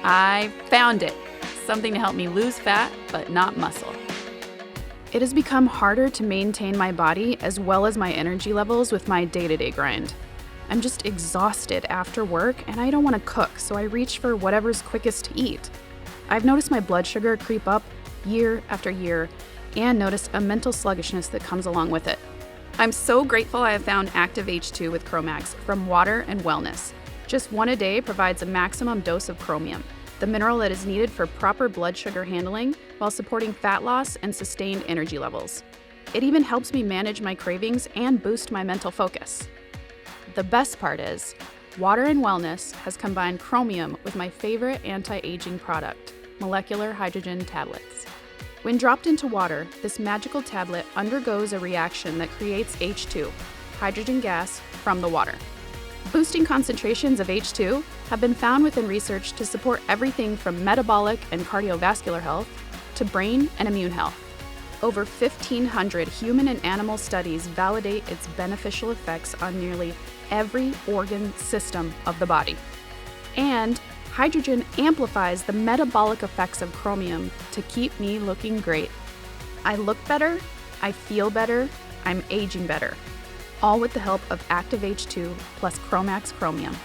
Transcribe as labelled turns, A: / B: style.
A: I found it. Something to help me lose fat, but not muscle.
B: It has become harder to maintain my body as well as my energy levels with my day-to-day grind. I'm just exhausted after work and I don't want to cook, so I reach for whatever's quickest to eat. I've noticed my blood sugar creep up year after year and noticed a mental sluggishness that comes along with it. I'm so grateful I have found Active H2 with Chromax from Water and Wellness. Just one a day provides a maximum dose of chromium, the mineral that is needed for proper blood sugar handling while supporting fat loss and sustained energy levels. It even helps me manage my cravings and boost my mental focus. The best part is, Water and Wellness has combined chromium with my favorite anti-aging product, Molecular Hydrogen tablets. When dropped into water, this magical tablet undergoes a reaction that creates H2, hydrogen gas, from the water. Boosting concentrations of H2 have been found within research to support everything from metabolic and cardiovascular health to brain and immune health. Over 1,500 human and animal studies validate its beneficial effects on nearly every organ system of the body. And hydrogen amplifies the metabolic effects of chromium to keep me looking great. I look better, I feel better, I'm aging better. All with the help of Active H2 plus Chromax Chromium.